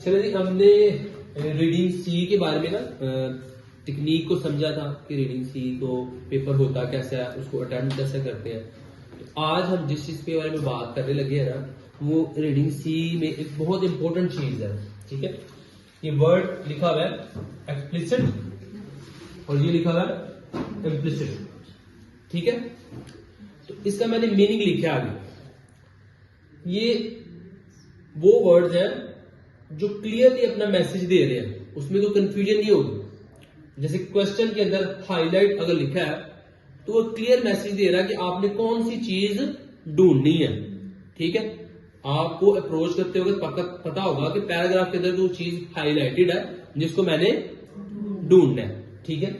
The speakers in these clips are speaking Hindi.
चलो जी, हमने रीडिंग सी के बारे में ना टेक्निक को समझा था कि रीडिंग सी को पेपर होता कैसा है, उसको अटेम्प्ट कैसे करते हैं। तो आज हम जिस चीज के बारे में बात करने लगे हैं ना, वो रीडिंग सी में एक बहुत इंपॉर्टेंट चीज है। ठीक है, ये वर्ड लिखा हुआ है एक्सप्लिसिट और ये लिखा हुआ है इम्प्लिसिट। ठीक है, तो इसका मैंने मीनिंग लिखा आगे। ये वो वर्ड्स हैं जो क्लियरली अपना मैसेज दे रहे हैं, उसमें कोई कंफ्यूजन नहीं होगी। जैसे क्वेश्चन के अंदर हाईलाइट अगर लिखा है तो वो क्लियर मैसेज दे रहा है कि आपने कौन सी चीज ढूंढनी है। ठीक है, आपको अप्रोच करते हुए पता होगा कि पैराग्राफ के अंदर जो चीज हाईलाइटेड है जिसको मैंने ढूंढना है। ठीक है,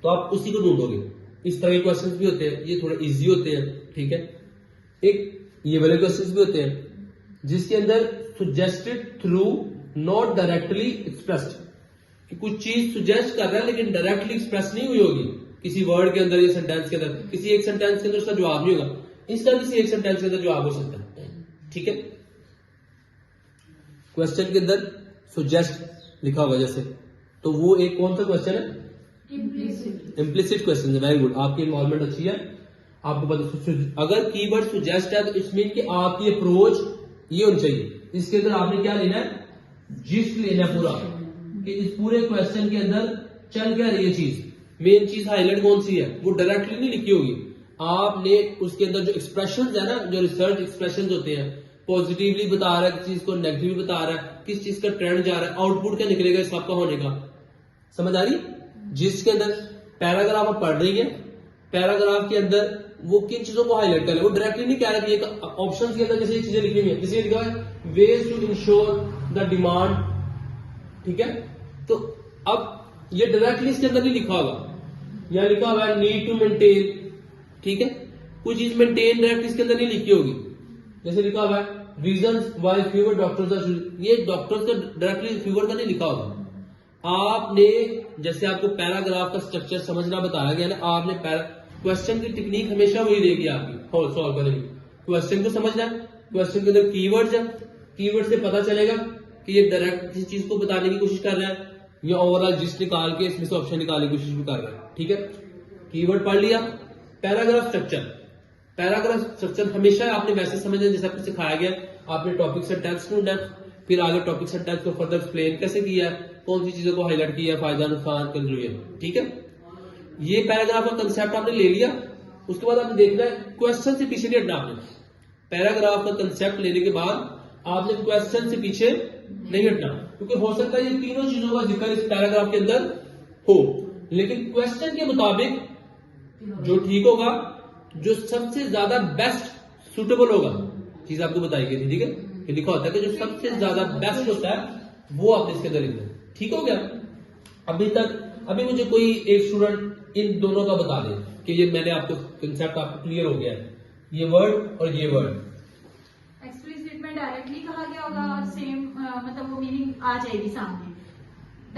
तो आप उसी को ढूंढोगे। इस तरह के क्वेश्चंस भी होते हैं, ये थोड़े इजी होते हैं। ठीक है, एक ये वाले क्वेश्चंस भी होते हैं जिसके अंदर suggested through not directly expressed, कि कुछ चीज सुजेस्ट कर रहा है लेकिन डायरेक्टली एक्सप्रेस नहीं हुई होगी किसी वर्ड के अंदर या सेंटेंस के अंदर। किसी एक सेंटेंस के अंदर उसका जवाब नहीं होगा, इसका किसी एक सेंटेंस के अंदर जवाब हो सकता है। ठीक है, क्वेश्चन के अंदर सुजेस्ट लिखा होगा जैसे, तो वो एक कौन सा क्वेश्चन है? इम्प्लिसिट क्वेश्चन है। वेरी गुड, आपकी इन्वॉल्वमेंट अच्छी है, आपको पता। अगर कीवर्ड सुजेस्ट है तो इट्स मीन कि आपकी अप्रोच ये होनी चाहिए। इसके अंदर आपने क्या लेना है? जिस्ट लेना है पूरा, कि इस पूरे क्वेश्चन के अंदर चल क्या रही है चीज, मेन चीज हाईलाइट कौन सी है, वो डायरेक्टली नहीं लिखी होगी। आपने उसके अंदर जो एक्सप्रेशंस है ना, जो रिसर्च एक्सप्रेशंस होते हैं, पॉजिटिवली बता रहा है किस चीज को, नेगेटिवली बता रहा है, किस चीज का ट्रेंड जा रहा है, आउटपुट क्या निकलेगा इस सबका होने का। समझ आ रही? जिसके अंदर पैराग्राफ आप पढ़ रही है, पैराग्राफ के अंदर वो किन चीजों को हाईलाइट कर रहा है, वो डायरेक्टली नहीं कह रहा कि ऑप्शंस के अंदर जैसे ये चीजें लिखी हुई है, जैसे लिखा है ways to ensure the demand. ठीक है, तो अब ये डायरेक्टली इसके अंदर नहीं लिखा होगा, यहां लिखा हुआ है नीड टू मेंटेन। ठीक है, कोई चीज मेंटेन डायरेक्टली इसके अंदर नहीं लिखी होगी। जैसे लिखा हुआ है reasons why fever doctors are, ये डॉक्टर्स का डायरेक्टली फीवर का नहीं लिखा होगा। आपने जैसे आपको पैराग्राफ का स्ट्रक्चर समझना बताया गया ना, आपने क्वेश्चन की टेक्निक हमेशा वही रहेगी आपकी सॉल्व करने की। क्वेश्चन को समझना है, क्वेश्चन के अंदर कीवर्ड्स है, कीवर्ड से पता चलेगा कि ये डायरेक्ट किसी चीज को बताने की कोशिश कर रहा है या ओवरऑल जिस निकाल के इसमें से ऑप्शन निकालने की कोशिश भी कर रहा है। ठीक है, कीवर्ड पढ़ लिया। पैराग्राफ स्ट्रक्चर, पैराग्राफ स्ट्रक्चर हमेशा आपने वैसे समझना जैसे आपको सिखाया गया। आपने टॉपिक सेंटेंस ढूंढना, फिर आगे टॉपिक सेंटेंस को फर्दर एक्सप्लेन कैसे किया, कौन सी चीजों को हाईलाइट किया, फायदा नुकसान कंक्लूजन। ठीक है, ये पैराग्राफ का कंसेप्ट आपने ले लिया। उसके बाद आपने देखना है क्वेश्चन से पीछे नहीं हटना। आपने पैराग्राफ का कंसेप्ट लेने के बाद आपने क्वेश्चन से पीछे नहीं हटना, क्योंकि हो सकता है ये तीनों चीजों का जिक्र इस पैराग्राफ के अंदर हो, लेकिन क्वेश्चन के मुताबिक जो ठीक होगा, जो सबसे ज्यादा बेस्ट सुटेबल होगा, चीज आपको बताई गई थी। ठीक है, ये लिखा होता है कि जो सबसे ज्यादा बेस्ट होता है वो आपने इसके अंदर लिखना। ठीक हो गया? अभी मुझे कोई एक स्टूडेंट इन दोनों का बता दे कि ये मैंने आपको कंसेप्ट आपको क्लियर हो गया है, ये वर्ड और ये वर्ड। एक्सप्लिसिट में डायरेक्टली कहा गया होगा और सेम मतलब वो मीनिंग आ जाएगी सामने।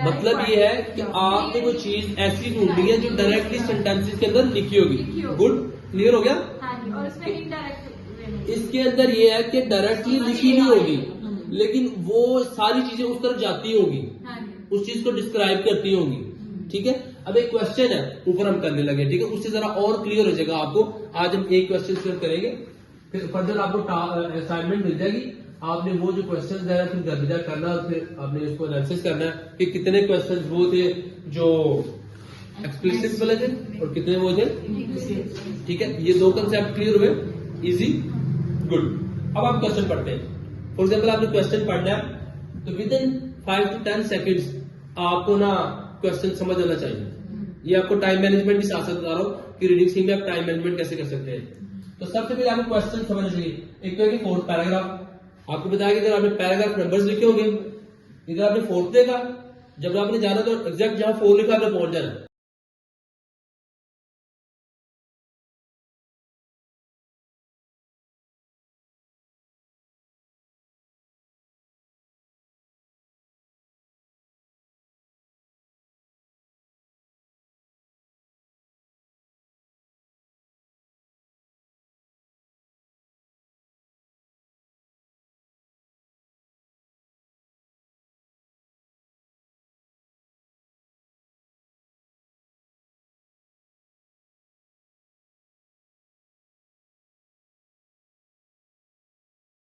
मतलब ये है कि आपने कोई चीज ऐसी ढूंढनी है जो डायरेक्टली सेंटेंसेस के अंदर लिखी होगी। गुड, क्लियर हो गया? हाँ जी, और उसमें इनडायरेक्ट इसके अंदर ये है कि डायरेक्टली लिखी नहीं होगी, लेकिन वो सारी चीजें उस तरफ जाती होगी, उस चीज को डिस्क्राइब करती होंगी। ठीक है, अब एक क्वेश्चन है ऊपर हम करने लगे। ठीक है, उससे जरा और क्लियर हो जाएगा आपको। आज हम एक क्वेश्चन सिर्फ करेंगे, फिर फर्दर आपको असाइनमेंट मिल जाएगी। आपने वो जो क्वेश्चन है फिर गर्भिदा करना और फिर आपने उसको एनालिसिस करना है कि कितने क्वेश्चन वो थे जो एक्सप्लिसिट वाले थे और कितने वो थे। ठीक है, ये दो कंसेप्ट क्लियर हुए, इजी, गुड। अब आप क्वेश्चन पढ़ते हैं। फॉर एग्जाम्पल आपने क्वेश्चन पढ़ना है तो विद इन 5 to 10 सेकेंड्स आपको ना क्वेश्चन समझ आना चाहिए। ये आपको टाइम मैनेजमेंट भी साथ साथ बता रहा हूँ कि रीडिंग सी में आप टाइम मैनेजमेंट कैसे कर सकते हैं। तो सबसे पहले आपको क्वेश्चन समझना चाहिए। एक तो है कि फोर्थ पैराग्राफ, आपको बताया कि इधर आपने पैराग्राफ नंबर्स लिखे होंगे, इधर आपने फोर्थ देखा, जब आपने जाना तो एग्जैक्ट जहां 4 लिखा आपने पहुंच जाना।